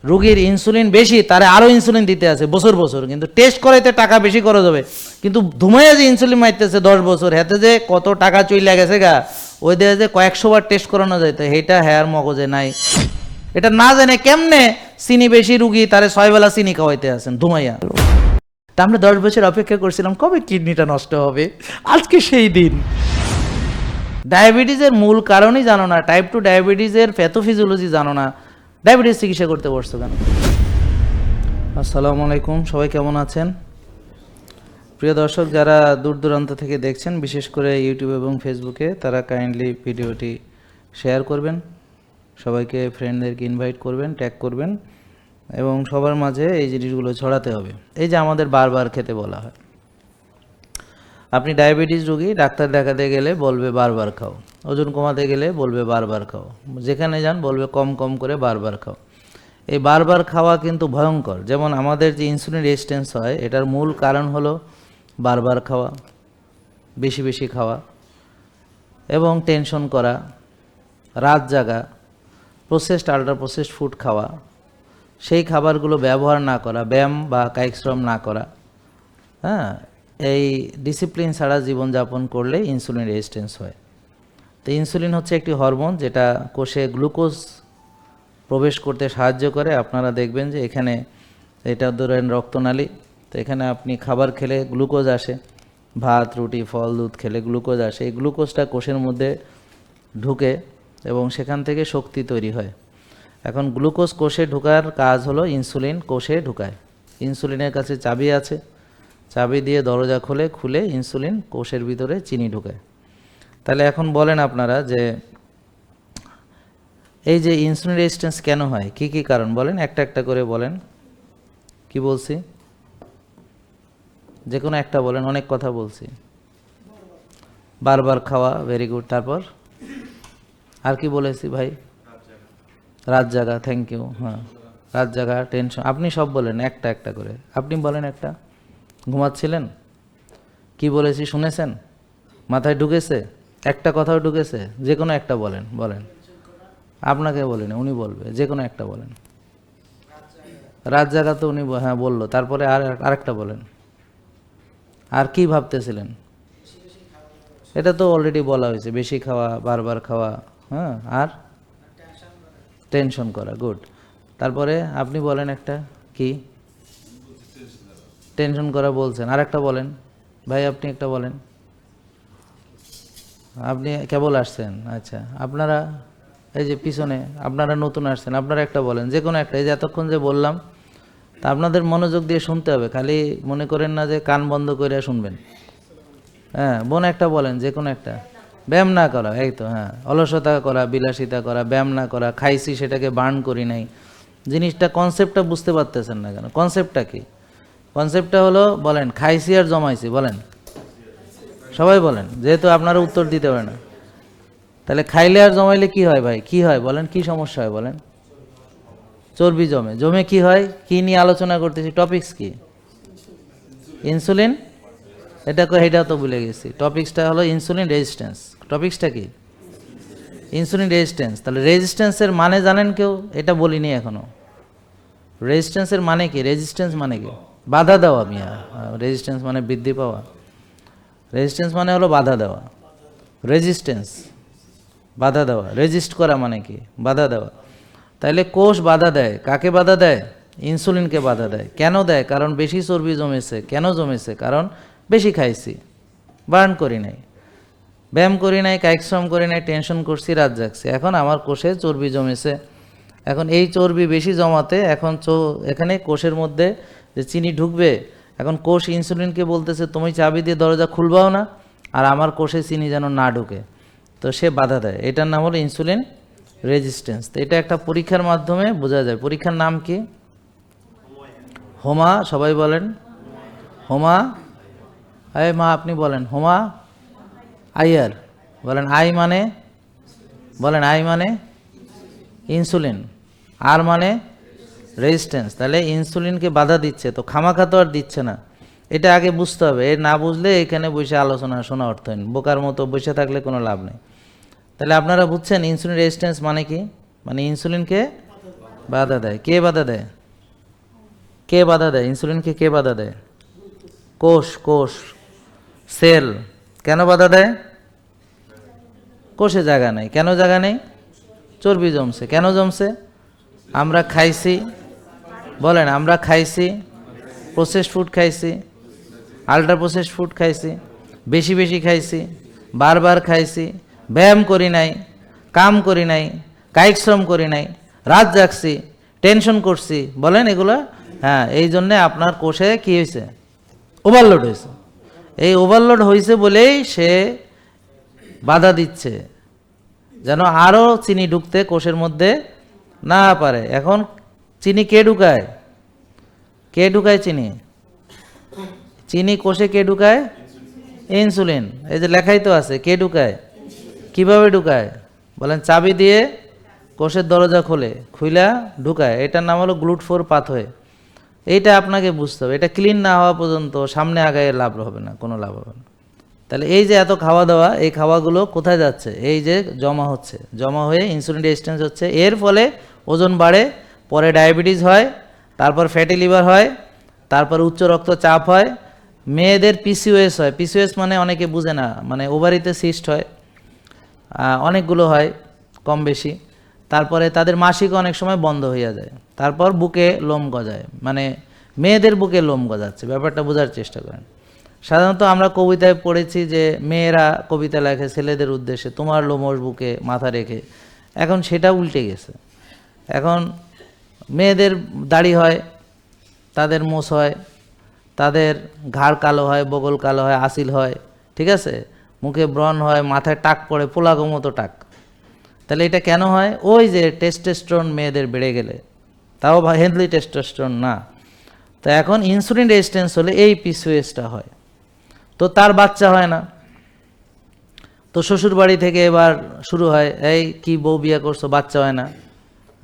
রোগীর ইনসুলিন বেশি, তারে আরও ইনসুলিন দিতে আছে বছর বছর, কিন্তু টেস্ট করাইতে টাকা বেশি খরচ হবে, কিন্তু ধুমাইয়া যে ইনসুলিন মারতেছে 10 বছর, হাতে যে কত টাকা চইলা গেছে গা, ওই দেহে যে কয়েকশো বার টেস্ট করানো যায়, তো সেইটা হেয়ার মগজে নাই। এটা না জানে কেমনে চিনি বেশি রুগী তারে 6 বেলা চিনি খাওয়াইতে আছেন ধুমাইয়া। তা আমরা 10 বছর অপেক্ষা করছিলাম কবে কিডনিটা নষ্ট হবে, আজকে সেই দিন। ডায়াবেটিসের মূল কারণই জানো না, টাইপ 2 ডায়াবেটিসের প্যাথোফিজিওলজি জানো না, ডায়াবেটিস চিকিৎসা করতে বসছো কেন? আসসালামু আলাইকুম, সবাই কেমন আছেন? প্রিয় দর্শক, যারা দূর দূরান্ত থেকে দেখছেন, বিশেষ করে ইউটিউব এবং ফেসবুকে, তারা কাইন্ডলি ভিডিওটি শেয়ার করবেন, সবাইকে ফ্রেন্ডদেরকে ইনভাইট করবেন, ট্যাগ করবেন, এবং সবার মাঝে এই জিনিসগুলো ছড়াতে হবে। এই যে আমাদের বারবার খেতে বলা হয়, আপনি ডায়াবেটিস রোগী, ডাক্তার দেখাতে গেলে বলবে বারবার খাও, ওজন কমাতে গেলে বলবে বারবার খাও, যেখানে যান বলবে কম কম করে বারবার খাও। এই বারবার খাওয়া কিন্তু ভয়ঙ্কর। যেমন আমাদের যে ইনসুলিন রেজিস্ট্যান্স হয়, এটার মূল কারণ হলো বারবার খাওয়া, বেশি বেশি খাওয়া, এবং টেনশন করা, রাত জাগা, প্রসেসড আল্ট্রা প্রসেসড ফুড খাওয়া, সেই খাবারগুলো ব্যবহার না করা, ব্যায়াম বা কায়িক শ্রম না করা, হ্যাঁ, এই ডিসিপ্লিন ছাড়া জীবনযাপন করলে ইনসুলিন রেজিস্ট্যান্স হয়। তো ইনসুলিন হচ্ছে একটি হরমোন যেটা কোষে গ্লুকোজ প্রবেশ করতে সাহায্য করে। আপনারা দেখবেন যে এখানে এটা ধরেন রক্তনালী, তো এখানে আপনি খাবার খেলে গ্লুকোজ আসে, ভাত রুটি ফল দুধ খেলে গ্লুকোজ আসে, এই গ্লুকোজটা কোষের মধ্যে ঢুকে এবং সেখান থেকে শক্তি তৈরি হয়। এখন গ্লুকোজ কোষে ঢোকার কাজ হলো ইনসুলিন কোষে ঢুকায়। ইনসুলিনের কাছে চাবি আছে, চাবি দিয়ে দরজা খুলে ইনসুলিন কোষের ভিতরে চিনি ঢুকায়। তাহলে এখন বলেন আপনারা যে এই যে ইনসুলিন রেজিস্ট্যান্স কেন হয়, কি কি কারণ বলেন, একটা একটা করে বলেন। কি বলছি? যে কোনো একটা বলেন, অনেক কথা বলছি। বারবার খাওয়া, ভেরি গুড। তারপর আর কি বলেছি ভাই? রাত জাগা, থ্যাংক ইউ। হ্যাঁ, রাত জাগা, টেনশন, আপনি সব বলেন একটা একটা করে। আপনি বলেন একটা। ঘুমাচ্ছিলেন? কি বলেছি শুনেছেন? মাথায় ঢুকেছে? একটা কথাও ঢুকেছে? যে কোনো একটা বলেন, বলেন। আপনাকে বলেন, উনি বলবে, যে কোনো একটা বলেন। রাত জাগা তো উনি হ্যাঁ বললো, তারপরে আরেকটা বলেন। আর কি ভাবতেছিলেন? এটা তো অলরেডি বলা হয়েছে, বেশি খাওয়া, বারবার খাওয়া, হ্যাঁ, আর টেনশন করা, গুড। তারপরে আপনি বলেন একটা। কি? টেনশন করা বলছেন, আর একটা বলেন ভাই, আপনি একটা বলেন। আপনি কেবল আসছেন, আচ্ছা। আপনারা এই যে পিছনে আপনারা নতুন আসছেন, আপনারা একটা বলেন, যে কোনো একটা। এই যে এতক্ষণ যে বললাম, তা আপনাদের মনোযোগ দিয়ে শুনতে হবে, খালি মনে করেন না যে কান বন্ধ করে শুনবেন। হ্যাঁ, বোন একটা বলেন, যে কোনো একটা। ব্যায়াম না করা, এই তো, হ্যাঁ, অলসতা করা, বিলাসিতা করা, ব্যায়াম না করা, খাইছি সেটাকে বার্ন করি নাই। জিনিসটা কনসেপ্টটা বুঝতে পারতেছেন না কেন? কনসেপ্টটা কি? কনসেপ্টটা হলো, বলেন, খাইছি আর জমাইছি, বলেন সবাই বলেন, যেহেতু আপনারা উত্তর দিতে পারে না। তাহলে খাইলে আর জমাইলে কি হয় ভাই? কি হয় বলেন, কি সমস্যা হয় বলেন? চর্বি জমে। জমে কি হয়? কি নিয়ে আলোচনা করতেছি? টপিকস কি? ইনসুলিন। এটা তো ভুলে গেছি। টপিকসটা হলো ইনসুলিন রেজিস্ট্যান্স। টপিকসটা কি? Insulin resistance. তাহলে রেজিস্ট্যান্সের মানে জানেন কেউ? এটা বলিনি এখনো। রেজিস্ট্যান্সের মানে কি? রেজিস্ট্যান্স মানে কি? বাধা দেওয়া মিয়া। রেজিস্ট্যান্স মানে বৃদ্ধি পাওয়া। রেজিস্ট্যান্স মানে হলো বাধা দেওয়া। রেজিস্ট্যান্স বাধা দেওয়া, রেজিস্ট করা মানে কি? বাধা দেওয়া। তাইলে কোষ বাধা দেয়, কাকে বাধা দেয়? ইনসুলিনকে বাধা দেয়। কেন দেয়? কারণ বেশি চর্বি জমেছে। কেন জমেছে? কারণ বেশি খাইছি, বার্ন করি নাই, ব্যায়াম করি নাই, কায়িক শ্রম করি নাই, টেনশন করছি, রাত জাগছি, এখন আমার কোষে চর্বি জমেছে। এখন এই চর্বি বেশি জমাতে এখন এখানে কোষের মধ্যে যে চিনি ঢুকবে, এখন কোষ ইনসুলিনকে বলতেছে তুমি চাবি দিয়ে দরজা খুলবাও না, আর আমার কোষে চিনি যেন না ঢুকে, তো সে বাধা দেয়। এটার নাম হলো ইনসুলিন রেজিস্ট্যান্স। তো এটা একটা পরীক্ষার মাধ্যমে বোঝা যায়। পরীক্ষার নাম কি? হোমা। সবাই বলেন হোমা। আরে মা, আপনি বলেন হোমা আইয়ার। বলেন আই মানে, বলেন আই মানে ইনসুলিন, আর মানে রেজিস্ট্যান্স। তাহলে ইনসুলিনকে বাধা দিচ্ছে, তো খামাখা তো আর দিচ্ছে না। এটা আগে বুঝতে হবে। এর না বুঝলে এখানে বসে আলোচনা শোনা অর্থহীন, বোকার মতো বসে থাকলে কোনো লাভ নেই। তাহলে আপনারা বুঝছেন ইনসুলিন রেজিস্ট্যান্স মানে কি? মানে ইনসুলিনকে বাধা দেয়। কে বাধা দেয়? কে বাধা দেয়? ইনসুলিনকে কে বাধা দেয়? কোষ, সেল। কেন বাধা দেয়? কোষে জায়গা নেই। কেন জায়গা নেই? চর্বি জমছে। কেন জমছে? আমরা খাইছি, বলেন, আমরা খাইছি, প্রসেসড ফুড খাইছি, আল্ট্রা প্রসেসড ফুড খাইছি, বেশি বেশি খাইছি, বারবার খাইছি, ব্যায়াম করি নাই, কাম করি নাই, কায়িক শ্রম করি নাই, রাত জাগছি, টেনশন করছি, বলেন এগুলো। হ্যাঁ, এই জন্যে আপনার কোষে কি হয়েছে? ওভারলোড হয়েছে। এই ওভারলোড হয়েছে বলেই সে বাধা দিচ্ছে যেন আরও চিনি ঢুকতে কোষের মধ্যে না পারে। এখন চিনি কে ঢুকায়? কে ঢুকায় চিনি? চিনি কোষে কে ঢুকায়? ইনসুলিন। এই যে লেখাই তো আছে, কে ঢুকায়? কিভাবে ঢুকায়? বলেন, চাবি দিয়ে কোষের দরজা খুইলা ঢুকায়। এটার নাম হলো গ্লুট4 পাথওয়ে। এইটা আপনাকে বুঝতে হবে। এটা ক্লিন না হওয়া পর্যন্ত সামনে আগায় লাভ হবে না, কোনো লাভ হবে না। তাহলে এই যে এত খাওয়া দাওয়া, এই খাওয়াগুলো কোথায় যাচ্ছে? এই যে জমা হচ্ছে, জমা হয়ে ইনসুলিন রেজিস্ট্যান্স হচ্ছে, এর ফলে ওজন বাড়ে, পরে ডায়াবেটিস হয়, তারপর ফ্যাটি লিভার হয়, তারপর উচ্চ রক্তচাপ হয়, মেয়েদের পিসিওএস হয়। পিসিওএস মানে অনেকে বুঝে না, মানে ওভারিতে সিস্ট হয়, অনেকগুলো হয় কম বেশি। তারপরে তাদের মাসিক অনেক সময় বন্ধ হইয়া যায়। তারপর বুকে লোম গজায়, মানে মেয়েদের বুকে লোম গজাচ্ছে। ব্যাপারটা বোঝার চেষ্টা করেন। সাধারণত আমরা কবিতায় পড়েছি যে মেয়েরা কবিতা লেখে ছেলেদের উদ্দেশ্যে, তোমার লোমশ বুকে মাথা রেখে। এখন সেটা উল্টে গেছে। এখন মেয়েদের দাড়ি হয়, তাদের মোছ হয়, তাদের ঘাড় কালো হয়, বগল কালো হয়, আসিল হয়, ঠিক আছে, মুখে ব্রণ হয়, মাথায় টাক পড়ে, পোলাগো মতো টাক। তাহলে এটা কেন হয়? ওই যে টেস্টোস্টেরন মেয়েদের বেড়ে গেলে, তাও হেলদি টেস্টোস্টেরন না। তো এখন ইনসুলিন রেজিস্ট্যান্স হলে এই পিসিওএসটা হয়। তো তার বাচ্চা হয় না। তো শ্বশুর বাড়ি থেকে এবার শুরু হয়, এই কি বউ বিয়ে করছো, বাচ্চা হয় না।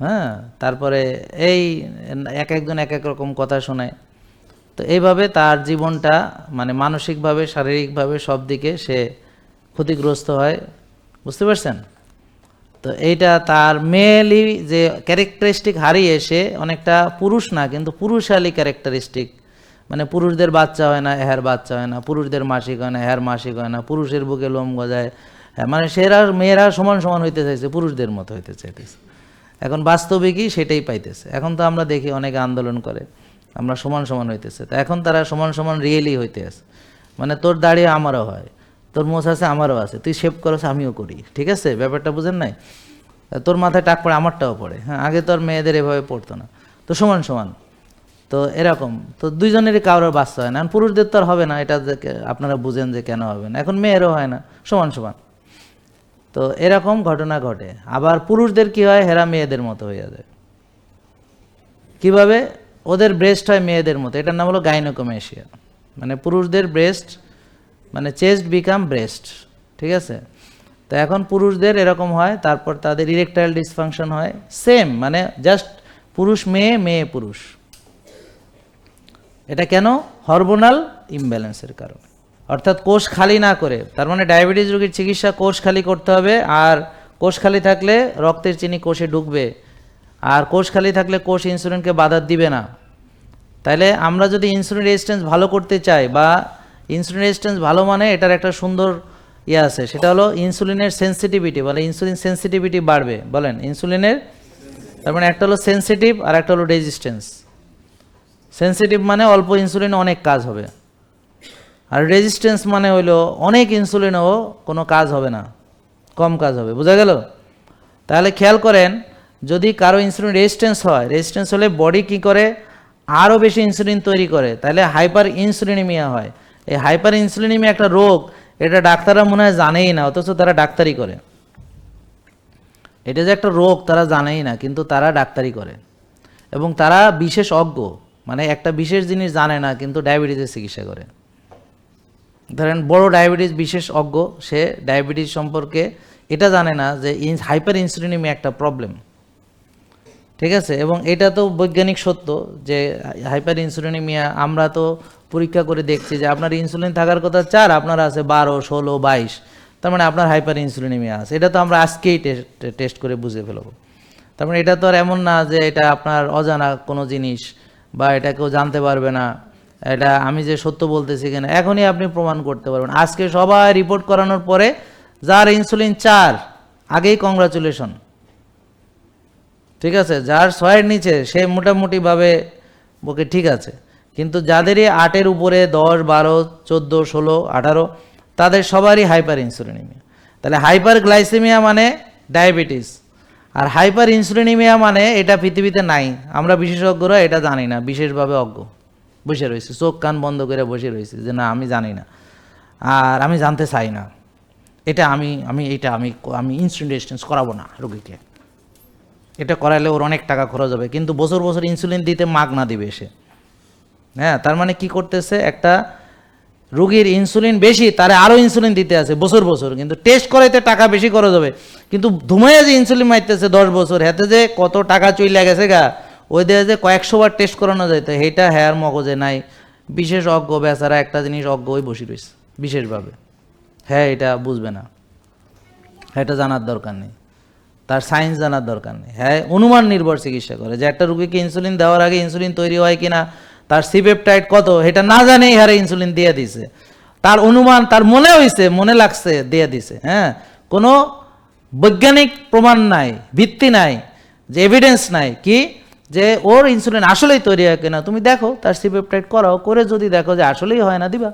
হ্যাঁ, তারপরে এই একজন এক এক রকম কথা শোনায়। তো এইভাবে তার জীবনটা, মানে মানসিকভাবে, শারীরিকভাবে সব দিকে সে ক্ষতিগ্রস্ত হয়। বুঝতে পারছেন? তো এইটা তার মেয়েলি যে ক্যারেক্টারিস্টিক হারিয়ে সে অনেকটা পুরুষ না, কিন্তু পুরুষালী ক্যারেক্টারিস্টিক, মানে পুরুষদের বাচ্চা হয় না, এহার বাচ্চা হয় না, পুরুষদের মাসিক হয় না, এহার মাসিক হয় না, পুরুষের বুকে লোম গজায়। হ্যাঁ, মানে মেয়েরা সমান সমান হইতে চাইছে, পুরুষদের মতো হইতে চাইতেছে। এখন বাস্তবিকই সেটাই পাইতেছে। এখন তো আমরা দেখি অনেকে আন্দোলন করে, আমরা সমান সমান হইতেছে। তো এখন তারা সমান সমান রিয়েলি হইতে আছে, মানে তোর দাঁড়িয়ে আমারও হয়, তোর মোছ আছে আমারও আছে, তুই শেভ করছ আমিও করি, ঠিক আছে? ব্যাপারটা বুঝেন নাই? তোর মাথায় টাক পড়ে আমারটাও পড়ে। হ্যাঁ, আগে তোর মেয়েদের এভাবে পড়তো না। তো সমান সমান, তো এরকম তো দুইজনেরই কারোর বাচ্চা হয় না। পুরুষদের তো আর হবে না, এটা আপনারা বুঝেন যে কেন হবে না। এখন মেয়েরও হয় না, সমান সমান। তো এরকম ঘটনা ঘটে। আবার পুরুষদের কি হয়, হেরা মেয়েদের মতো হয়ে যায়। কিভাবে? ওদের ব্রেস্ট হয় মেয়েদের মতো, এটার নাম হলো গাইনোকোমেশিয়া। মানে পুরুষদের ব্রেস্ট, মানে চেস্ট বিকাম ব্রেস্ট, ঠিক আছে? তো এখন পুরুষদের এরকম হয়, তারপর তাদের ইরেকটাইল ডিসফাংশন হয়, সেম, মানে জাস্ট পুরুষ মেয়ে, মেয়ে পুরুষ। এটা কেন? হরমোনাল ইমব্যালেন্সের কারণে। অর্থাৎ কোষ খালি না করে, তার মানে ডায়াবেটিস রোগীর চিকিৎসা কোষ খালি করতে হবে। আর কোষ খালি থাকলে রক্তের চিনি কোষে ঢুকবে, আর কোষ খালি থাকলে কোষ ইনসুলিনকে বাধা দিবে না। তাইলে আমরা যদি ইনসুলিন রেজিস্ট্যান্স ভালো করতে চাই, বা ইনসুলিন রেজিস্ট্যান্স ভালো মানে এটার একটা সুন্দর আছে, সেটা হলো ইনসুলিনের সেন্সিটিভিটি। বলে ইনসুলিন সেন্সিটিভিটি বাড়বে, বলেন ইনসুলিনের। তার মানে একটা হলো সেন্সিটিভ আর একটা হলো রেজিস্ট্যান্স। সেন্সিটিভ মানে অল্প ইনসুলিন অনেক কাজ হবে, আর রেজিস্ট্যান্স মানে হইলো অনেক ইনসুলিনও কোনো কাজ হবে না, কম কাজ হবে। বোঝা গেল? তাহলে খেয়াল করেন, যদি কারো ইনসুলিন রেজিস্ট্যান্স হয়, রেজিস্ট্যান্স হলে বডি কি করে, আরও বেশি ইনসুলিন তৈরি করে, তাহলে হাইপার ইনসুলিনিমিয়া হয়। এই হাইপার ইনসুলিনিমিয়া একটা রোগ, এটা ডাক্তাররা মনে হয় জানেই না, অথচ তারা ডাক্তারি করে। এটা যে একটা রোগ তারা জানেই না, কিন্তু তারা ডাক্তারি করে, এবং তারা বিশেষ অজ্ঞ, মানে একটা বিশেষ জিনিস জানে না, কিন্তু ডায়াবেটিসের চিকিৎসা করে। ধরেন বড় ডায়াবেটিস বিশেষ অজ্ঞ, সে ডায়াবেটিস সম্পর্কে এটা জানে না যে হাইপার ইনসুলিনিমিয়া একটা প্রবলেম, ঠিক আছে? এবং এটা তো বৈজ্ঞানিক সত্য যে হাইপার ইনসুলিনিমিয়া, আমরা তো পরীক্ষা করে দেখছি যে আপনার ইনসুলিন থাকার কথা 4, আপনার আছে 12, 16, 22, তার মানে আপনার হাইপার ইনসুলিনিমিয়া আছে। এটা তো আমরা আজকেই টেস্ট করে বুঝে ফেলবো। তার মানে এটা তো আর এমন না যে এটা আপনার অজানা কোনো জিনিস বা এটা কেউ জানতে পারবে না, এটা আমি যে সত্য বলতেছি কিনা এখনই আপনি প্রমাণ করতে পারবেন। আজকে সবাই রিপোর্ট করানোর পরে যার ইনসুলিন 4 আগেই কংগ্রাচুলেশন, ঠিক আছে। যার 6-এর নিচে সে মোটামুটিভাবে ওকে ঠিক আছে, কিন্তু যাদেরই 8-এর উপরে 10, 12, 14, 16, 18 তাদের সবারই হাইপার ইনসুলিনিমিয়া। তাহলে হাইপার গ্লাইসেমিয়া মানে ডায়াবেটিস, আর হাইপার ইনসুলিনিমিয়া মানে এটা পৃথিবীতে নাই, আমরা বিশেষজ্ঞরা এটা জানি না, বিশেষভাবে অজ্ঞ বসে রয়েছে, চোখ কান বন্ধ করে বসে রয়েছে যে না আমি জানি না আর আমি জানতে চাই না, এটা আমি ইনসুলিন রেজিস্ট্যান্স করাবো না রোগীকে, এটা করাইলে ওর অনেক টাকা খরচ হবে, কিন্তু বছর বছর ইনসুলিন দিতে মাগনা দিবে সে। হ্যাঁ, তার মানে কি করতেছে, একটা রোগীর ইনসুলিন বেশি তারে আরও ইনসুলিন দিতে আছে বছর বছর, কিন্তু টেস্ট করাইতে টাকা বেশি খরচ হবে, কিন্তু ধুমাইয়া যে ইনসুলিন মারতেছে 10 বছর, হাতে যে কত টাকা চইলা গেছে গা, ওই দেহে যে কয়েকশো বার টেস্ট করানো যায়, তো সেইটা হ্যার মগজে নাই। বিশেষ অজ্ঞ বেচারা একটা জিনিস অজ্ঞ ওই বসে রয়েছে বিশেষভাবে, হ্যাঁ এটা বুঝবে না, এটা জানার দরকার নেই, তার সায়েন্স জানার দরকার নেই। হ্যাঁ অনুমান নির্ভর চিকিৎসা করে, যে একটা রুগীকে ইনসুলিন দেওয়ার আগে ইনসুলিন তৈরি হয় কিনা, তার সিপেপটাইড কত এটা না জানেই হারে ইনসুলিন দিয়ে দিছে, তার অনুমান তার মনে হয়েছে, মনে লাগছে দিয়ে দিছে। হ্যাঁ, কোনো বৈজ্ঞানিক প্রমাণ নাই, ভিত্তি নাই, যে এভিডেন্স নাই কি যে ওর ইনসুলিন আসলেই তৈরি হয় কিনা। তুমি দেখো তার সিপেপটাইড করাও, করে যদি দেখো যে আসলেই হয় না দিবা,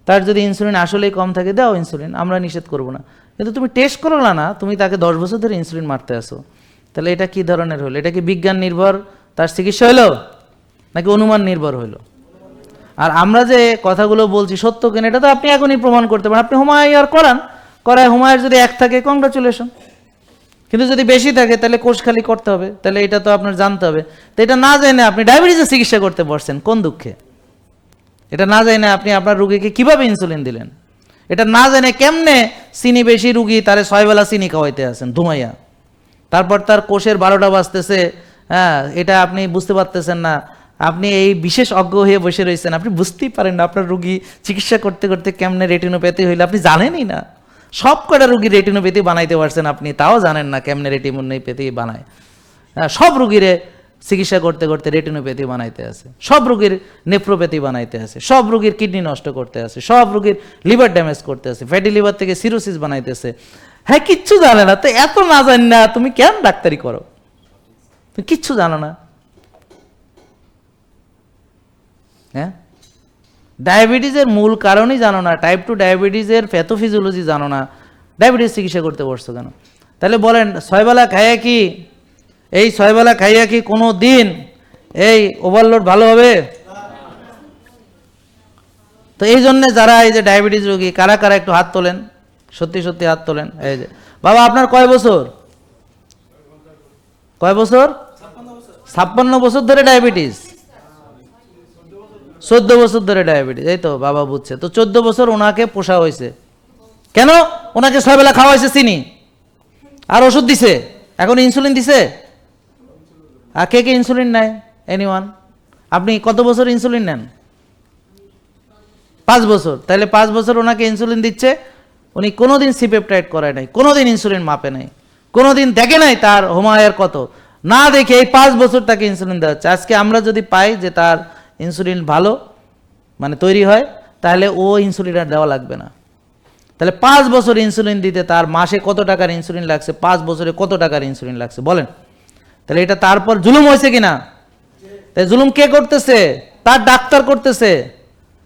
তার যদি ইনসুলিন আসলেই কম থাকে দাও ইনসুলিন, আমরা নিষেধ করবো না, কিন্তু তুমি টেস্ট করলা না, তুমি তাকে 10 বছর ধরে ইনসুলিন মারতে আসো, তাহলে এটা কি ধরনের হলো? এটা কি বিজ্ঞান নির্ভর তার চিকিৎসা হলো নাকি অনুমান নির্ভর হলো? আর আমরা যে কথাগুলো বলছি সত্য কিনা এটা তো আপনি এখনই প্রমাণ করতে পারেন, আপনি হুমায়ুর করায় হুমায়ুর যদি 1 থাকে কংগ্রাচুলেশন, কিন্তু যদি বেশি থাকে তাহলে কোষ খালি করতে হবে, তাহলে এটা তো আপনার জানতে হবে। তো এটা না জেনে আপনি ডায়াবেটিসের চিকিৎসা করতে পারছেন কোন দুঃখে? এটা না জেনে আপনি আপনার রুগীকে কিভাবে ইনসুলিন দিলেন? এটা না জেনে কেমনে চিনি বেশি রুগী তারে 6 বেলা চিনি খাওয়াইতে আছেন ধুমাইয়া, তারপর তার কোষের 12টা বাজতেছে, হ্যাঁ এটা আপনি বুঝতে পারতেছেন না, আপনি এই বিশেষ অজ্ঞ হয়ে বসে রয়েছেন, আপনি বুঝতেই পারেন না আপনার রুগী চিকিৎসা করতে করতে কেমনে রেটিনোপ্যাথি হইলে আপনি জানেনই না। সব কটা রুগীর রেটিনোপ্যাথি বানাইতে পারছেন আপনি, তাও জানেন না কেমনে রেটিনোপ্যাথি বানায়। হ্যাঁ, সব রুগীরে চিকিৎসা করতে করতে রেটিনোপ্যাথি বানাইতে আছে, সব রুগীর নেফ্রোপ্যাথি বানাইতে আছে, সব রুগীর কিডনি নষ্ট করতে আছে, সব রুগীর লিভার ড্যামেজ করতে আছে, ফ্যাটি লিভার থেকে সিরোসিস বানাইতেছে। হ্যাঁ কিচ্ছু জানে না, তো এত না জানি না তুমি কেন ডাক্তারি করো? তুমি কিচ্ছু জানো না। হ্যাঁ, ডায়াবেটিসের মূল কারণই জানো না, টাইপ 2 ডায়াবেটিসের প্যাথোফিজিওলজি জানো না, ডায়াবেটিস চিকিৎসা করতে বসছো কেন? তাহলে বলেন 6 বেলা খাইয়া কি, এই 6 বেলা খাইয়া কি কোনো দিন এই ওভারলোড ভালো হবে? তো এই জন্যে যারা এই যে ডায়াবেটিস রোগী, কারা কারা একটু হাত তোলেন, সত্যি সত্যি হাত তোলেন। এই যে বাবা আপনার কয় বছর? কয় বছর? 56 বছর ধরে ডায়াবেটিস, 14 বছর ধরে ডায়াবেটিস, এই তো বাবা বুঝছে। তো 14 বছর ওনাকে পোষা হয়েছে কেন? ওনাকে 6 বেলা খাওয়া হয়েছে চিনি আর ওষুধ দিছে, এখন ইনসুলিন দিছে। আর কে কে ইনসুলিন নেয়? এনিওয়ান? আপনি কত বছর ইনসুলিন নেন? 5 বছর। তাহলে 5 বছর ওনাকে ইনসুলিন দিচ্ছে, উনি কোনোদিন সিপেপটাইড করায় নাই, কোনোদিন ইনসুলিন মাপে নাই, কোনোদিন দেখে নাই তার হোমায়ার কত, না দেখে এই 5 বছর তাকে ইনসুলিন দেওয়া হচ্ছে। আজকে আমরা যদি পাই যে তার ইনসুলিন ভালো মানে তৈরি হয়, তাহলে ও ইনসুলিন আর দেওয়া লাগবে না। তাহলে 5 বছর ইনসুলিন দিতে তার মাসে কত টাকার ইনসুলিন লাগছে, 5 বছরে কত টাকার ইনসুলিন লাগছে বলেন? তাহলে এটা তারপর জুলুম হয়েছে কিনা? তাই জুলুম কে করতেছে? তার ডাক্তার করতেছে,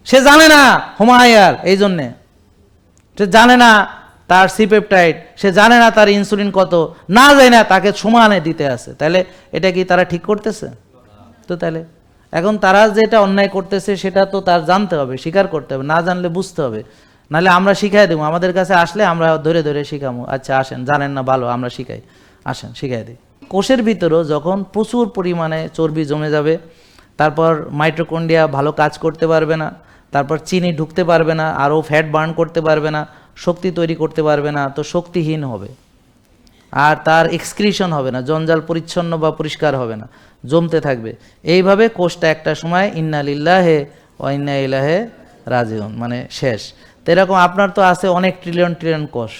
সে জানে না হোমায়ার, এই জন্যে সে জানে না তার সিপেপটাইড, সে জানে না তার ইনসুলিন কত, না যায় না তাকে সমানে দিতে আছে। তাহলে এটা কি তারা ঠিক করতেছে? তো তাহলে এখন তারা যেটা অন্যায় করতেছে সেটা তো তার জানতে হবে, স্বীকার করতে হবে, না জানলে বুঝতে হবে, নাহলে আমরা শিখাই দেবো। আমাদের কাছে আসলে আমরা ধরে ধরে শিখাবো, আচ্ছা আসেন, জানেন না ভালো, আমরা শিখাই, আসেন শিখাই দিই। কোষের ভিতরেও যখন প্রচুর পরিমাণে চর্বি জমে যাবে, তারপর মাইটোকন্ড্রিয়া ভালো কাজ করতে পারবে না, তারপর চিনি ঢুকতে পারবে না, আরও ফ্যাট বার্ন করতে পারবে না, শক্তি তৈরি করতে পারবে না, তো শক্তিহীন হবে, আর তার এক্সক্রিশন হবে না, জঞ্জাল পরিচ্ছন্ন বা পরিষ্কার হবে না, জমতে থাকবে। এইভাবে কোষটা একটা সময় ইন্না লিল্লাহে ওয়া ইন্না ইলাইহি রাজিউন মানে শেষ। তো এরকম আপনার তো আছে অনেক ট্রিলিয়ন ট্রিলিয়ন কোষ,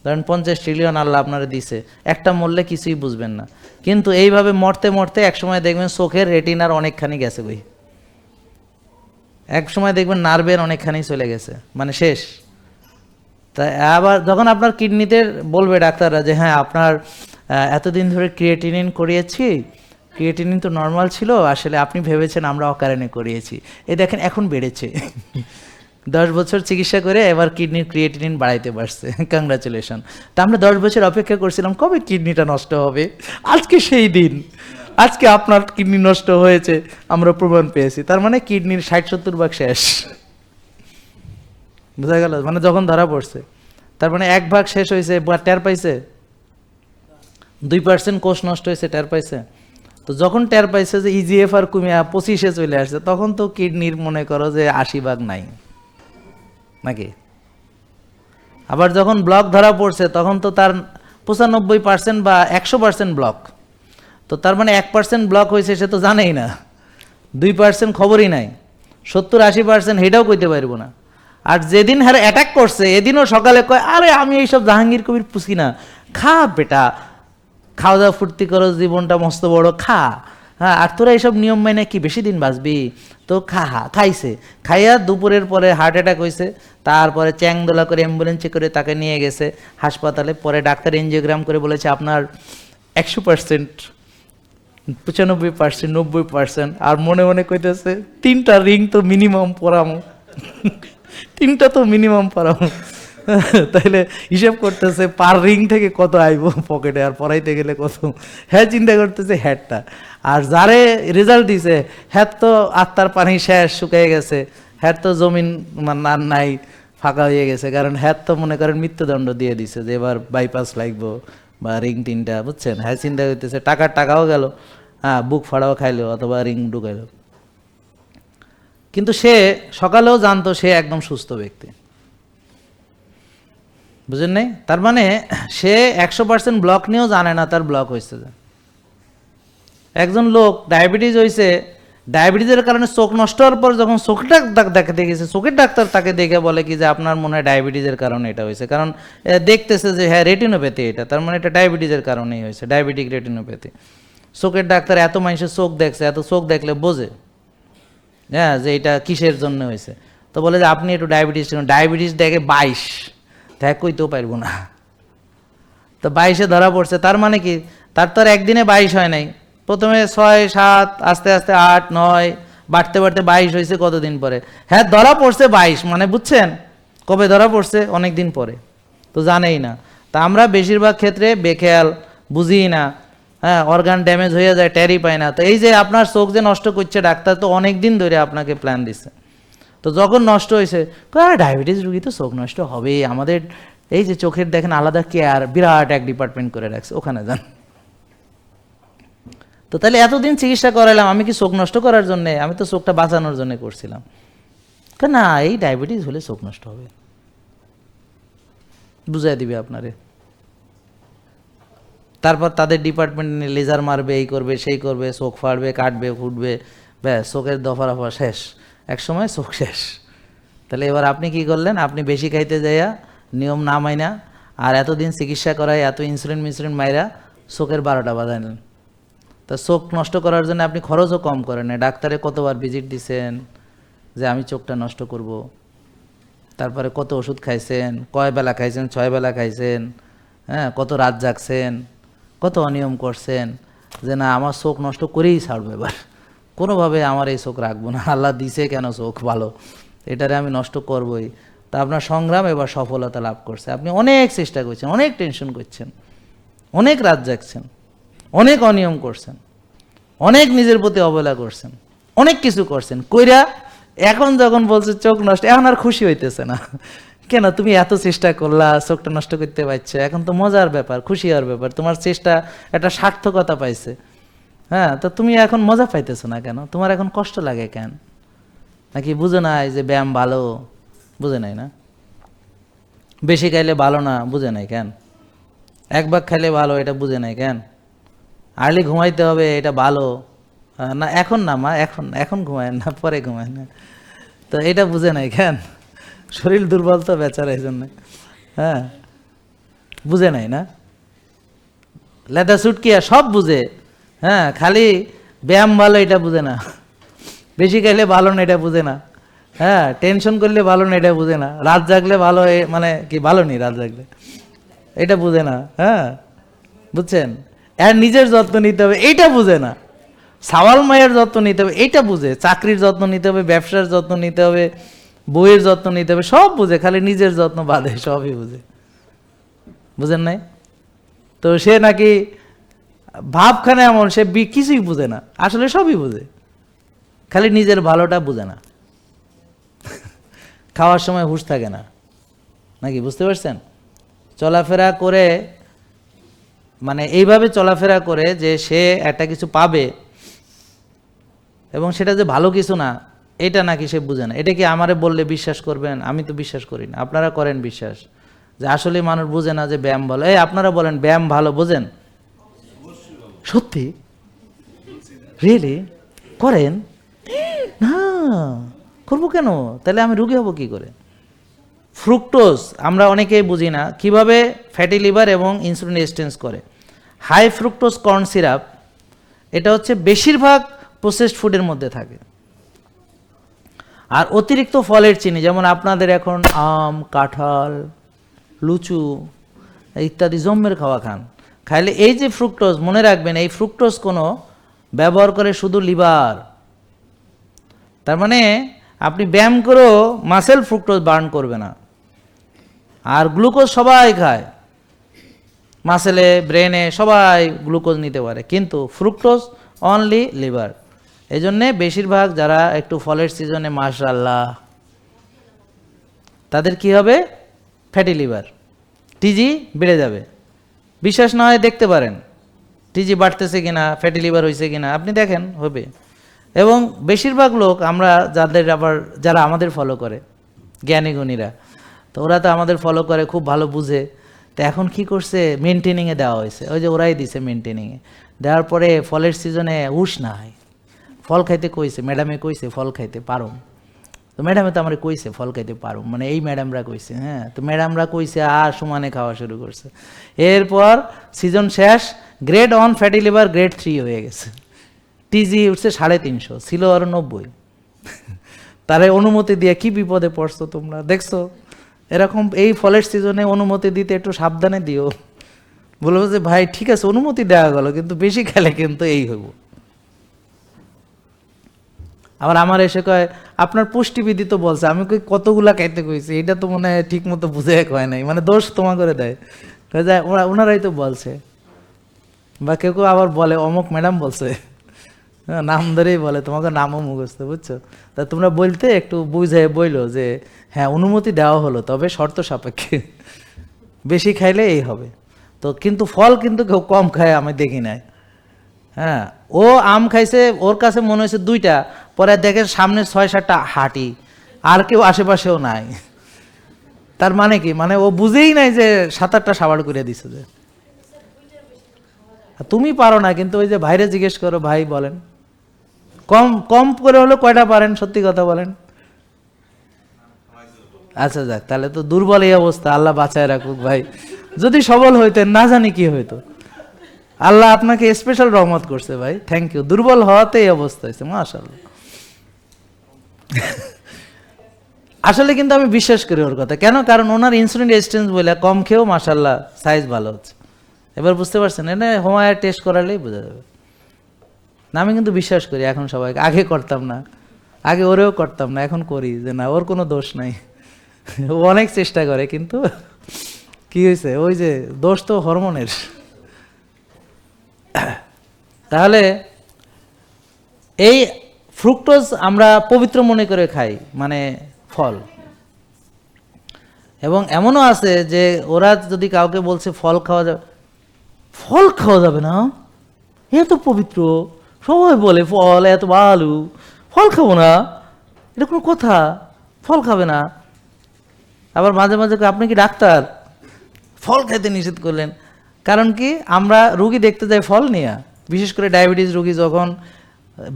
ধরেন 50 ট্রিলিয়ন আল্লাহ আপনারা দিছে, একটা মরলে কিছুই বুঝবেন না, কিন্তু এইভাবে মরতে মরতে একসময় দেখবেন চোখের রেটিনার অনেকখানি গেছে বই, এক সময় দেখবেন নার্ভের অনেকখানি চলে গেছে, মানে শেষ। তাই আবার যখন আপনার কিডনিতে বলবে ডাক্তাররা যে হ্যাঁ আপনার এতদিন ধরে ক্রিয়েটিনিন করিয়েছি, ক্রিয়েটিনিন তো নর্মাল ছিল, আসলে আপনি ভেবেছেন আমরা অকারণে করিয়েছি, এই দেখেন এখন বেড়েছে 10 বছর চিকিৎসা করে এবার কিডনির ক্রিয়েটিনিন বাড়াইতে পারছে, কংগ্রাচুলেশন। তা আমরা 10 বছর অপেক্ষা করছিলাম কবে কিডনিটা নষ্ট হবে, আজকে সেই দিন, আজকে আপনার কিডনি নষ্ট হয়েছে, আমরা প্রমাণ পেয়েছি। তার মানে কিডনির 60-70 ভাগ শেষ, বোঝা গেল? মানে যখন ধরা পড়ছে, তার মানে 1 ভাগ শেষ হয়েছে বা টের পাইছে, 2% কোষ নষ্ট হয়েছে টের পাইছে। তো যখন টের পাইছে যে ইজিএফআর কমিয়া 25-এ চলে আসছে, তখন তো কিডনির মনে করো যে 80 ভাগ নাই নাকি। আবার যখন ব্লক ধরা পড়ছে তখন তো তার 95% বা 100% ব্লক, তো তার মানে 1% ব্লক হয়েছে সে তো জানেই না, 2% খবরই নাই, 70-80% হেটাও কইতে পারবো না। আর যেদিন হ্যাঁ অ্যাটাক করছে এদিনও সকালে কয় আরে আমি এইসব জাহাঙ্গীর কবির পুষি না, খা বেটা, খাওয়া দাওয়া ফুর্তি করো, জীবনটা মস্ত বড়, খা, হ্যাঁ আর তোরা এইসব নিয়ম মেনে কি বেশি দিন বাঁচবি, তো খাইছে, খাইয়া দুপুরের পরে হার্ট অ্যাটাক হয়েছে, তারপরে চ্যাংদোলা করে অ্যাম্বুলেন্সে করে তাকে নিয়ে গেছে হাসপাতালে, পরে ডাক্তার এনজিওগ্রাম করে বলেছে আপনার 100%, 95%, 90%, আর মনে মনে কইতেছে 3টা রিং তো মিনিমাম পরামো 3টা তো মিনিমাম পরামো তাইলে হিসাব করতেছে পার রিং থেকে কত আইব পকেটে, আর পড়াইতে গেলে কত, হ্যাঁ চিন্তা করতেছে হ্যাটটা। আর যারে রেজাল্ট দিছে হ্যাঁ তো আত্মার পানি শেষ, শুকিয়ে গেছে, হ্যাঁ তো জমিন নাই, ফাঁকা হয়ে গেছে, কারণ হ্যাঁ তো মনে করেন মৃত্যুদণ্ড দিয়ে দিছে যে এবার বাইপাস লাগবো বা রিং 3টা, বুঝছেন? হ্যাঁ চিন্তা করতেছে টাকাও গেল, হ্যাঁ বুক ফাড়াও খাইলো অথবা রিং ঢুকাইলো, কিন্তু সে সকালেও জানতো সে একদম সুস্থ ব্যক্তি, বুঝেন নাই? তার মানে সে 100% ব্লক নিয়েও জানে না তার ব্লক হয়েছে। একজন লোক ডায়াবেটিস হয়েছে, ডায়াবেটিসের কারণে চোখ নষ্ট হওয়ার পর যখন চোখটা দেখাতে গেছে, চোখের ডাক্তার তাকে দেখে বলে কি যে আপনার মনে হয় ডায়াবেটিসের কারণে এটা হয়েছে, কারণ দেখতেছে যে হ্যাঁ রেটিনোপ্যাথি এটা, তার মানে এটা ডায়াবেটিসের কারণেই হয়েছে, ডায়াবেটিক রেটিনোপ্যাথি। চোখের ডাক্তার এত মানুষের চোখ দেখছে, এত চোখ দেখলে বোঝে হ্যাঁ যে এটা কিসের জন্য হয়েছে, তো বলে যে আপনি একটু ডায়াবেটিস দেখে 22, দেখ কইতেও পারবো না, তো 22-এ ধরা পড়ছে, তার মানে কি তার তো আর একদিনে 22 হয় নাই, প্রথমে 6-7, আস্তে আস্তে 8-9, বাড়তে বাড়তে 22 হয়েছে কতদিন পরে, হ্যাঁ ধরা পড়ছে 22, মানে বুঝছেন কবে ধরা পড়ছে, অনেক দিন পরে, তো জানেই না। তা আমরা বেশিরভাগ ক্ষেত্রে বেখেয়াল, বুঝি না, হ্যাঁ অর্গান ড্যামেজ হয়ে যায়, ট্যারি পায় না। তো এই যে আপনার চোখ যে নষ্ট করছে, ডাক্তার তো অনেক দিন ধরে আপনাকে প্ল্যান দিচ্ছে, তো যখন নষ্ট হয়েছে ডায়াবেটিস রুগী তো চোখ নষ্ট হবেই, আমাদের এই যে চোখের দেখেন আলাদা কেয়ার, বিরাট এক ডিপার্টমেন্ট করে রাখছে, ওখানে যান। তো তাহলে এতদিন চিকিৎসা করালাম আমি কি চোখ নষ্ট করার জন্যে? আমি তো চোখটা বাঁচানোর জন্য করছিলাম। না, এই ডায়াবেটিস হলে চোখ নষ্ট হবে, বুঝাই দিবে আপনারে। তারপর তাদের ডিপার্টমেন্ট লেজার মারবে, এই করবে সেই করবে, চোখ ফাড়বে, কাটবে, ফুটবে, ব্যাস চোখের দফা রফা শেষ, এক সময় চোখ শেষ। তাহলে এবার আপনি কি করলেন? আপনি বেশি খাইতে যাইয়া, নিয়ম না মাইনা, আর এতদিন চিকিৎসা করায়, এত ইনসুলিন মাইরা চোখের 12টা বাজাইলেন। তা চোখ নষ্ট করার জন্য আপনি খরচও কম করেন না, ডাক্তারে কতবার ভিজিট দিছেন যে আমি চোখটা নষ্ট করব, তারপরে কত ওষুধ খাইছেন, কয় বেলা খাইছেন, 6 বেলা খাইছেন, হ্যাঁ কত রাত জাগছেন, কত অনিয়ম করছেন যে না আমার চোখ নষ্ট করেই ছাড়বো, এবার কোনোভাবে আমার এই চোখ রাখবো না, আল্লাহ দিছে কেন চোখ ভালো, এটারে আমি নষ্ট করবই। তা আপনার সংগ্রাম এবার সফলতা লাভ করছে, আপনি অনেক চেষ্টা করছেন, অনেক টেনশন করছেন, অনেক রাত জাগছেন, অনেক অনিয়ম করছেন, অনেক নিজের প্রতি অবহেলা করছেন, অনেক কিছু করছেন কইরা, এখন যখন বলছে চোখ নষ্ট, এখন আর খুশি হইতেছে না। কেন তুমি এত চেষ্টা করলা, চোখটা নষ্ট করতে পারছো, এখন তো মজার ব্যাপার, খুশি হওয়ার ব্যাপার, তোমার চেষ্টা একটা সার্থকতা পাইছে, হ্যাঁ তো তুমি এখন মজা পাইতেছো না কেন, তোমার এখন কষ্ট লাগে কেন? নাকি বুঝে নাই যে ব্যায়াম ভালো, বুঝে নাই না? বেশি খাইলে ভালো না, বুঝে নাই কেন? 1 ভাগ খাইলে ভালো, এটা বুঝে নাই কেন? আর্লি ঘুমাইতে হবে, এটা ভালো না, এখন না মা, এখন ঘুমায় না, পরে ঘুমায় না, তো এটা বুঝে নাই কেন? শরীর দুর্বল তো বেচারা, এই জন্য। হ্যাঁ বুঝে নাই না? লেদা স্যুট কি আর সব বুঝে, হ্যাঁ, খালি ব্যায়াম ভালো এটা বুঝে না, বেশি খাইলে ভালো না এটা বুঝে না, হ্যাঁ, টেনশন করলে ভালো না এটা বুঝে না, রাত জাগলে ভালো মানে কি ভালো নেই রাত জাগলে এটা বুঝে না, হ্যাঁ, বুঝছেন? আর নিজের যত্ন নিতে হবে এইটা বুঝে না, সাওয়াল মায়ের যত্ন নিতে হবে এইটা বুঝে, চাকরির যত্ন নিতে হবে, ব্যবসার যত্ন নিতে হবে, বইয়ের যত্ন নিতে হবে, সব বুঝে, খালি নিজের যত্ন বাদে সবই বুঝে। বুঝেন নাই? তো সে নাকি ভাবখানে এমন, সে কিছুই বুঝে না, আসলে সবই বুঝে, খালি নিজের ভালোটা বুঝে না। খাওয়ার সময় হুঁশ থাকে না নাকি, বুঝতে পারছেন? চলাফেরা করে মানে এইভাবে চলাফেরা করে যে সে একটা কিছু পাবে এবং সেটা যে ভালো কিছু না, এটা নাকি সে বুঝে না। এটা কি আমারে বললে বিশ্বাস করবেন? আমি তো বিশ্বাস করি না, আপনারা করেন বিশ্বাস যে আসলে মানুষ বুঝে না যে ব্যায়াম ভালো। এই আপনারা বলেন ব্যায়াম ভালো, বোঝেন? সত্যি? রিয়েলি করেন? না, করবো কেন? তাহলে আমি রোগী হব কি করে? ফ্রুক্টোজ আমরা অনেকেই বুঝি না কিভাবে ফ্যাটি লিভার এবং ইনসুলিন রেজিস্ট্যান্স করে। হাই ফ্রুক্টোজ কর্ন সিরাপ, এটা হচ্ছে বেশিরভাগ প্রসেসড ফুডের মধ্যে থাকে। আর অতিরিক্ত ফলের চিনি, যেমন আপনাদের এখন আম, কাঁঠাল, লুচু ইত্যাদি জম্মের খাওয়া খান, খাইলে এই যে ফ্রুক্টোজ, মনে রাখবেন এই ফ্রুক্টোজ কোনো ব্যবহার করে শুধু লিভার। তার মানে আপনি ব্যায়াম করেও মাসেল ফ্রুক্টোজ বার্ন করবে না। আর গ্লুকোজ সবাই খায়, মাসেলে, ব্রেনে সবাই গ্লুকোজ নিতে পারে, কিন্তু ফ্রুক্টোজ অনলি লিভার। এই জন্যে বেশিরভাগ যারা একটু ফলের সিজনে মাশাআল্লাহ তাদের কি হবে? ফ্যাটি লিভার, টিজি বেড়ে যাবে। বিশ্বাস না হয় দেখতে পারেন টিজি বাড়তেছে কিনা, ফ্যাটি লিভার হয়েছে কিনা, আপনি দেখেন হবে। এবং বেশিরভাগ লোক আমরা যাদের আবার যারা আমাদের ফলো করে জ্ঞানী গুণীরা, তো ওরা তো আমাদের ফলো করে, খুব ভালো বুঝে। তো এখন কি করছে, মেনটেনিংয়ে দেওয়া হয়েছে, ওই যে ওরাই দিছে মেনটেনিংয়ে দেওয়ার পরে ফলের সিজনে উস না হয়, ফল খাইতে কইছে, ম্যাডামে কইছে ফল খাইতে পারো, তো ম্যাডামে তো আমার কইছে ফল খাইতে পারো, মানে এই ম্যাডামরা কইছে, হ্যাঁ, তো ম্যাডামরা কইছে আর সমানে খাওয়া শুরু করছে। এরপর সিজন শেষ, গ্রেড 1 ফ্যাটি লিভার গ্রেড 3 হয়ে গেছে, টিজি উঠছে 350, ছিল আরো 90। তারে অনুমতি দিয়ে কি বিপদে পড়ছো তোমরা, দেখছো? এরকম এই ফলের সিজনে অনুমতি দিতে একটু সাবধানে দিও। বলবো যে ভাই ঠিক আছে অনুমতি দেওয়া গেল, কিন্তু বেশি খেলে কিন্তু এই হইব। আবার আমার এসে কয় আপনার পুষ্টিবিধি তো বলছে, আমি কই কতগুলা খাইতে কইছি, এটা তো মনে হয় ঠিক মতো বুঝে কয় নাই, মানে দোষ তোমা করে দেয়, যায় ওনারাই তো বলছে। বা কেউ কেউ আবার বলে অমুক ম্যাডাম বলছে, নাম ধরেই বলে, তোমাকে নামও মুখস্থ, বুঝছো? তা তোমরা বলতে একটু বুঝে বইলো যে হ্যাঁ অনুমতি দেওয়া হলো, তবে শর্ত সাপেক্ষে, বেশি খাইলে এই হবে। তো কিন্তু ফল কিন্তু কেউ কম খায় আমি দেখি নাই। হ্যাঁ, ও আম খাইছে, ওর কাছে মনে হয়েছে 2টা, পরে দেখে সামনে 6-7টা হাঁটি, আর কেউ আশেপাশেও নাই। তার মানে কি, মানে ও বুঝেই নাই যে 7-8টা সাবাড় করে দিছে। যে তুমি পারো না, কিন্তু ওই যে ভাইরে জিজ্ঞেস করো, ভাই বলেন কম কম করে হলো কয়টা পারেন, সত্যি কথা বলেন। আচ্ছা যাক, তাহলে তো দুর্বল এই অবস্থা, আল্লাহ বাঁচায় রাখুক ভাই। যদি সবল হইতেন না জানি কি হইতো। আল্লাহ আপনাকে স্পেশাল রহমত করছে ভাই, থ্যাংক ইউ। দুর্বল হওয়াতে এই অবস্থা হয়েছে, মাশাআল্লাহ। আসলে কিন্তু আমি বিশ্বাস করি ওর কথা, কেন? কারণ ওনার ইনসুলিন রেজিস্ট্যান্স বলে কম খেয়েও মাশাআল্লাহ সাইজ ভালো হচ্ছে। এবার বুঝতে পারছেন, এটা হোমায়ার টেস্ট করালেই বোঝা যাবে। না আমি কিন্তু বিশ্বাস করি এখন সবাইকে, আগে করতাম না, আগে ওরেও করতাম না, এখন করি যে না ওর কোনো দোষ নাই। ও অনেক চেষ্টা করে, কিন্তু কি হয়েছে, ওই যে দোষ তো হরমোনের। তাহলে এই ফ্রুক্টোজ আমরা পবিত্র মনে করে খাই, মানে ফল। এবং এমনও আছে যে ওরা যদি কাউকে বলছে ফল খাওয়া যাবে, ফল খাওয়া যাবে না, এত পবিত্র, সবাই বলে ফল এত ভালো, ফল খাবো না, এটা কোনো কথা, ফল খাবে না। আবার মাঝে মাঝে আপনি কি ডাক্তার, ফল খেতে নিষেধ করলেন? কারণ কি, আমরা রুগী দেখতে যাই ফল নিয়ে, বিশেষ করে ডায়াবেটিস রুগী, যখন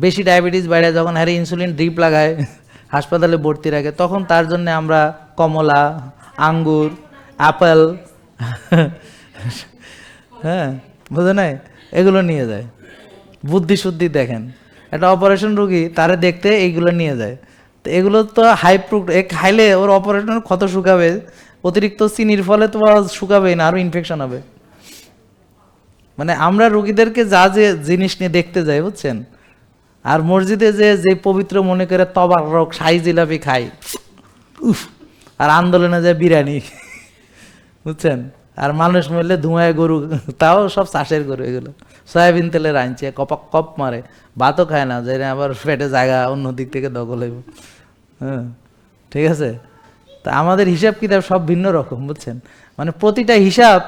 বেশি ডায়াবেটিস বাইরে, যখন হ্যারে ইনসুলিন ড্রিপ লাগায়, হাসপাতালে ভর্তি রাখে, তখন তার জন্য আমরা কমলা, আঙ্গুর, আপেল, হ্যাঁ, বুঝে নাই, এগুলো নিয়ে যায়। বুদ্ধি শুদ্ধি দেখেন, একটা অপারেশন রুগী তারে দেখতে এইগুলো নিয়ে যায়। তো এগুলো তো হাই খাইলে ওর অপারেশনের ক্ষত শুকাবে, অতিরিক্ত চিনির ফলে তো শুকাবেই না, আরো ইনফেকশন হবে। মানে আমরা রুগীদেরকে যা যে জিনিস নিয়ে দেখতে যাই বুঝছেন, আর মসজিদে যে যে পবিত্র মনে করে তবারক শাহী জিলাপি খাই, উফ, আর আন্দোলনে যায় বিরিয়ানি, বুঝছেন, আর মানুষ মরলে ধুঁয়ায় গরু, তাও সব চাষের গরু, এগুলো সয়াবিন তেলের আনছে, কপাক কপ মারে, ভাতও খায় না, যে আবার পেটে জায়গা অন্য দিক থেকে দখল হইব। হ্যাঁ, ঠিক আছে। তা আমাদের হিসাব কিতাব সব ভিন্ন রকম, বুঝছেন। মানে প্রতিটা হিসাব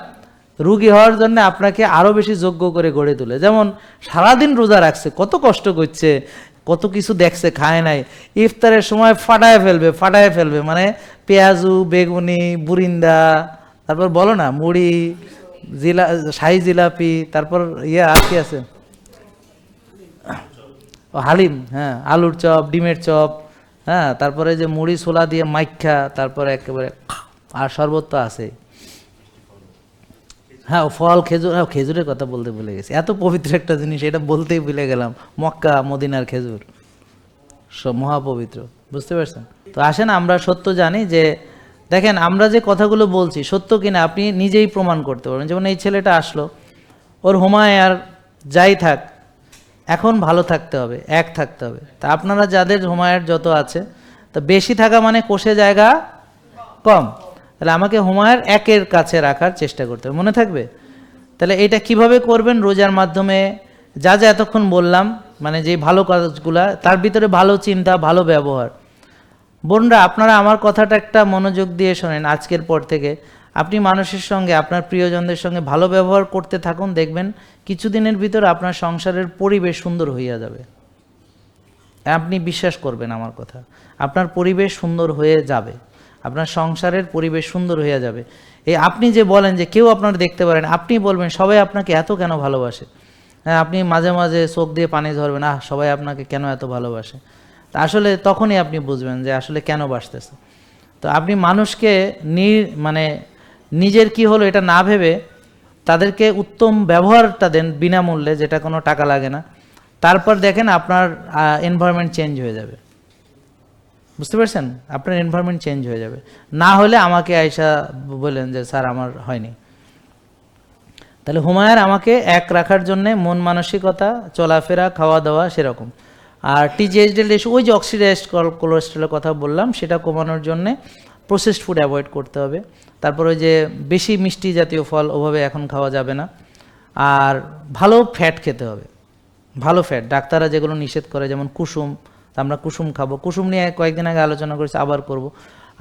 রুগী হওয়ার জন্য আপনাকে আরো বেশি যোগ্য করে গড়ে তোলে। যেমন সারাদিন রোজা রাখছে, কত কষ্ট করছে, কত কিছু দেখছে, খায় নাই, ইফতারের সময় ফাটায় ফেলবে, মানে পেঁয়াজু, বেগুনি, বুরিন্দা, তারপর বলো না মুড়ি, শাহী জিলাপি, তারপর আর কি আছে, হালিম, হ্যাঁ, আলুর চপ, ডিমের চপ, হ্যাঁ, তারপরে যে মুড়ি ছোলা দিয়ে মাইখা, তারপরে একেবারে, আর শরবত তো আছে, হ্যাঁ, ফল, খেজুর, হ্যাঁ, খেজুরের কথা বলতে ভুলে গেছি, এত পবিত্র একটা জিনিস, এটা বলতেই ভুলে গেলাম। মক্কা মদিনার খেজুর সব মহাপবিত্র, বুঝতে পারছেন। তো আসেন আমরা সত্য জানি যে, দেখেন আমরা যে কথাগুলো বলছি সত্য কিনা আপনি নিজেই প্রমাণ করতে পারবেন। যেমন এই ছেলেটা আসলো, ওর হোমায়ার যাই থাক, এখন ভালো থাকতে হবে, এক থাকতে হবে। তা আপনারা যাদের হোমায়ার যত আছে, তা বেশি থাকা মানে কোষে জায়গা কম, তাহলে আমাকে হোমায়ার একের কাছে রাখার চেষ্টা করতে হবে, মনে থাকবে। তাহলে এটা কিভাবে করবেন? রোজার মাধ্যমে যা যা এতক্ষণ বললাম, মানে যে ভালো কাজগুলা, তার ভিতরে ভালো চিন্তা, ভালো ব্যবহার। বোনরা, আপনারা আমার কথাটা একটা মনোযোগ দিয়ে শোনেন। আজকের পর থেকে আপনি মানুষের সঙ্গে, আপনার প্রিয়জনদের সঙ্গে ভালো ব্যবহার করতে থাকুন, দেখবেন কিছুদিনের ভিতর আপনার সংসারের পরিবেশ সুন্দর হইয়া যাবে। আপনি বিশ্বাস করবেন আমার কথা, আপনার পরিবেশ সুন্দর হয়ে যাবে, আপনার সংসারের পরিবেশ সুন্দর হয়ে যাবে। এই আপনি যে বলেন যে কেউ আপনার দেখতে পারেন, আপনি বলবেন সবাই আপনাকে এত কেন ভালোবাসে। হ্যাঁ, আপনি মাঝে মাঝে চোখ দিয়ে পানি ঝরবেন, সবাই আপনাকে কেন এত ভালোবাসে। তা আসলে তখনই আপনি বুঝবেন যে আসলে কেন বাসতেছে। তো আপনি মানুষকে মানে নিজের কি হলো এটা না ভেবে তাদেরকে উত্তম ব্যবহারটা দেন বিনামূল্যে, যেটা কোনো টাকা লাগে না। তারপর দেখেন আপনার এনভায়রনমেন্ট চেঞ্জ হয়ে যাবে, বুঝতে পারছেন, আপনার এনভায়রনমেন্ট চেঞ্জ হয়ে যাবে। না হলে আমাকে আয়সা বলেন যে স্যার আমার হয়নি। তাহলে হুমায়ুন আমাকে এক রাখার জন্য মন মানসিকতা, চলাফেরা, খাওয়া দাওয়া সেরকম। আর টিজিএইচডিএল ওই যে অক্সিডাইজড কোলেস্ট্রলের কথা বললাম, সেটা কমানোর জন্য প্রসেসড ফুড অ্যাভয়েড করতে হবে। তারপর ওই যে বেশি মিষ্টি জাতীয় ফল ওভাবে এখন খাওয়া যাবে না। আর ভালো ফ্যাট খেতে হবে, ভালো ফ্যাট, ডাক্তাররা যেগুলো নিষেধ করে, যেমন কুসুম, আমরা কুসুম খাবো। কুসুম নিয়ে কয়েকদিন আগে আলোচনা করেছি, আবার করব।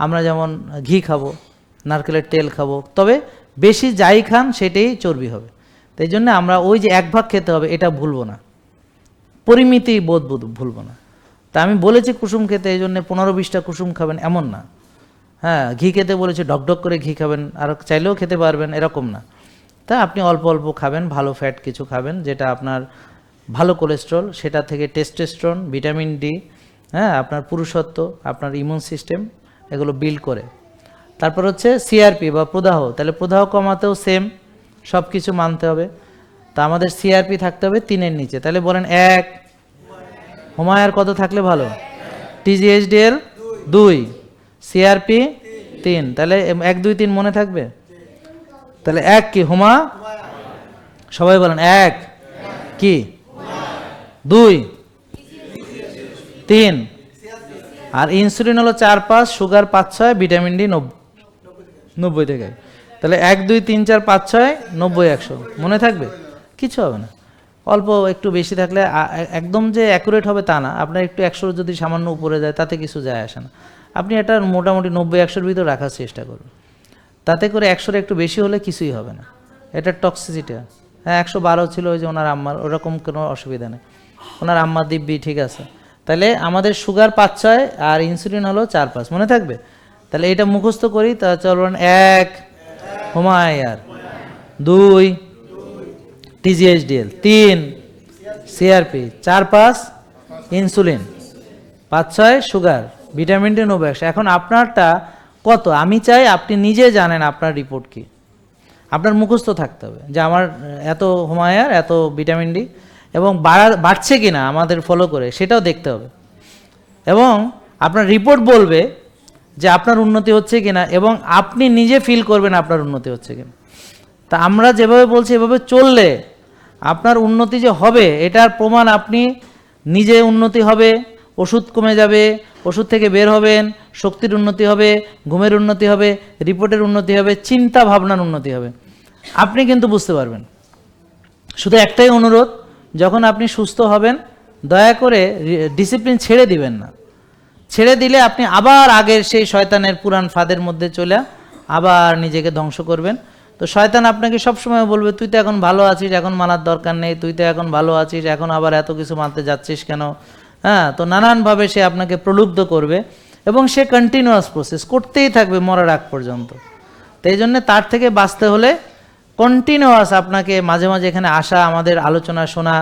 আমরা যেমন ঘি খাবো, নারকেলের তেল খাবো, তবে বেশি যাই খান সেটাই চর্বি হবে। তাই জন্য আমরা ওই যে এক ভাগ খেতে হবে এটা ভুলবো না, পরিমিতি বোধ ভুলবো না। তা আমি বলেছি কুসুম খেতে, এই জন্য 15-20টা কুসুম খাবেন এমন না। হ্যাঁ, ঘি খেতে বলেছি, ঢকঢক করে ঘি খাবেন, আর চাইলেও খেতে পারবেন, এরকম না। তা আপনি অল্প অল্প খাবেন, ভালো ফ্যাট কিছু খাবেন, যেটা আপনার ভালো কোলেস্ট্রল, সেটা থেকে টেস্টোস্টেরন, ভিটামিন ডি, হ্যাঁ, আপনার পুরুষত্ব, আপনার ইমিউন সিস্টেম, এগুলো বিল্ড করে। তারপর হচ্ছে সিআরপি বা প্রদাহ, তাহলে প্রদাহ কমাতেও সেম সব কিছু মানতে হবে। তা আমাদের সিআরপি থাকতে হবে 3-এর নিচে। তাহলে বলেন 1, হুমায়ার কত থাকলে ভালো? টিজিএইচডিএল 2, সিআরপি 3, তাহলে 1, 2, 3 মনে থাকবে। তাহলে 1 কি? হুমা, সবাই বলেন 1 কি, 2, 3, আর ইনসুলিন হলো 4-5, সুগার 5-6, ভিটামিন ডি 90 থেকে। তাহলে 1, 2, 3, 4, 5, 6, 90, 100 মনে থাকবে, কিছু হবে না। অল্প একটু বেশি থাকলে একদম যে অ্যাকুরেট হবে তা না, আপনার একটু 100 যদি সামান্য উপরে যায় তাতে কিছু যায় আসে না। আপনি এটা মোটামুটি 90-100-র ভিতর রাখার চেষ্টা করুন, তাতে করে 100-র একটু বেশি হলে কিছুই হবে না। এটা টক্সিসিটি। হ্যাঁ, 112 ছিল ওই যে ওনার আম্মার, ওরকম কোনো অসুবিধা নেই, ওনার আম্মা দিব্যি ঠিক আছে। তাহলে আমাদের সুগার 5-6 আর ইনসুলিন হলো 4-5, মনে থাকবে। তাহলে এটা মুখস্থ করি, তা চলুন। 1 Humayun, 2 TG HDL, 3 CRP, 4-5 insulin, 5-6 sugar, vitamin D 90-100। এখন আপনারটা কত আমি চাই আপনি নিজে জানেন আপনার রিপোর্ট কি। আপনার মুখস্থ থাকতে হবে যে আমার এত হোমায়ার, এত ভিটামিন ডি, এবং বাড়ছে কিনা আমাদের ফলো করে সেটাও দেখতে হবে। এবং আপনার রিপোর্ট বলবে যে আপনার উন্নতি হচ্ছে কিনা, এবং আপনি নিজে ফিল করবেন আপনার উন্নতি হচ্ছে কিনা। তা আমরা যেভাবে বলছি এভাবে চললে আপনার উন্নতি যে হবে এটার প্রমাণ আপনি নিজে, উন্নতি হবে, ওষুধ কমে যাবে, ওষুধ থেকে বের হবেন, শক্তির উন্নতি হবে, ঘুমের উন্নতি হবে, রিপোর্টের উন্নতি হবে, চিন্তা ভাবনার উন্নতি হবে, আপনি কিন্তু বুঝতে পারবেন। শুধু একটাই অনুরোধ, যখন আপনি সুস্থ হবেন দয়া করে ডিসিপ্লিন ছেড়ে দিবেন না। ছেড়ে দিলে আপনি আবার আগের সেই শয়তানের পুরান ফাঁদের মধ্যে চলে আবার নিজেকে ধ্বংস করবেন। তো শয়তান আপনাকে সবসময় বলবে তুই তো এখন ভালো আছিস, এখন মানার দরকার নেই, তুই তো এখন ভালো আছিস, এখন আবার এত কিছু মানতে যাচ্ছিস কেন, হ্যাঁ। তো নানানভাবে সে আপনাকে প্রলুব্ধ করবে এবং সে কন্টিনিউয়াস প্রসেস করতেই থাকবে মরার আগ পর্যন্ত। তো এই জন্যে তার থেকে বাঁচতে হলে কন্টিনিউয়াস আপনাকে মাঝে মাঝে এখানে আসা, আমাদের আলোচনা শোনা,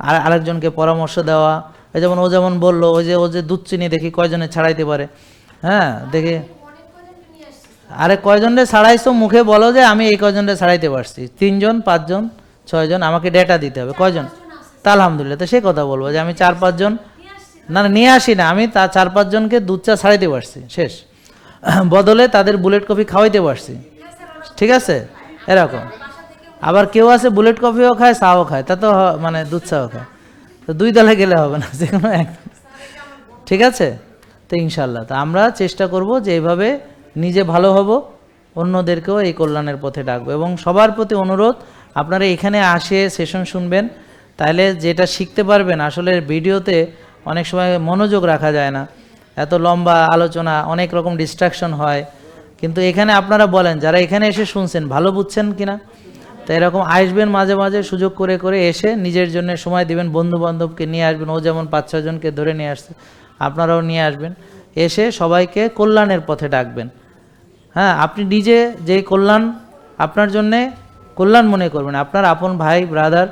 আর আরেকজনকে পরামর্শ দেওয়া। এই যেমন ও যেমন বললো, ও যে দুধ চিনি দেখি কয়জনে ছাড়াইতে পারে, হ্যাঁ দেখে, আরে কয়জনে ছাড়াইছো মুখে বলো যে আমি এই কয়জনে ছাড়াইতে পারছি, 3 জন 5 জন 6 জন, আমাকে ডেটা দিতে হবে কয়জন। তা আলহামদুলিল্লাহ, তো সে কথা বলবো যে আমি 4-5 জন, না নিয়ে আসি না, আমি তা 4-5 জনকে দুধ চা ছাড়াইতে পারছি, শেষ। বদলে তাদের বুলেট কফি খাওয়াইতে পারছি, ঠিক আছে, এরকম। আবার কেউ আছে বুলেট কফিও খায়, চাও খায়, তা তো মানে দুধ চাও খায়, তো 2 দলে গেলে হবে না, যে কোনো এক, ঠিক আছে। তো ইনশাল্লাহ তো আমরা চেষ্টা করব যে এইভাবে নিজে ভালো হব, অন্যদেরকেও এই কল্যাণের পথে ডাকবো। এবং সবার প্রতি অনুরোধ, আপনারা এখানে আসে সেশন শুনবেন, তাহলে যেটা শিখতে পারবেন। আসলে ভিডিওতে অনেক সময় মনোযোগ রাখা যায় না, এত লম্বা আলোচনা, অনেক রকম ডিস্ট্রাকশন হয়, কিন্তু এখানে আপনারা বলেন যারা এখানে এসে শুনছেন ভালো বুঝছেন কিনা। তো এরকম আসবেন মাঝে মাঝে, সুযোগ করে করে এসে নিজের জন্য সময় দিবেন, বন্ধু বান্ধবকে নিয়ে আসবেন, ও যেমন 5-6 জনকে ধরে নিয়ে আসছে, আপনারাও নিয়ে আসবেন, এসে সবাইকে কল্যাণের পথে ডাকবেন। হ্যাঁ, আপনি নিজে যে কল্যাণ আপনার জন্যে কল্যাণ মনে করবেন, আপনার আপন ভাই ব্রাদার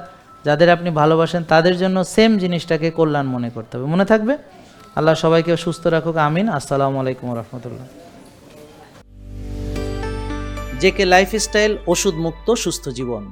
যাদের আপনি ভালোবাসেন তাদের জন্য সেম জিনিসটাকে কল্যাণ মনে করতে হবে, মনে থাকবে। আল্লাহ সবাইকে সুস্থ রাখুক, আমিন। আসসালামু আলাইকুম রহমতুল্লাহ। জেকে লাইফস্টাইল, ওষুধ মুক্ত সুস্থ জীবন।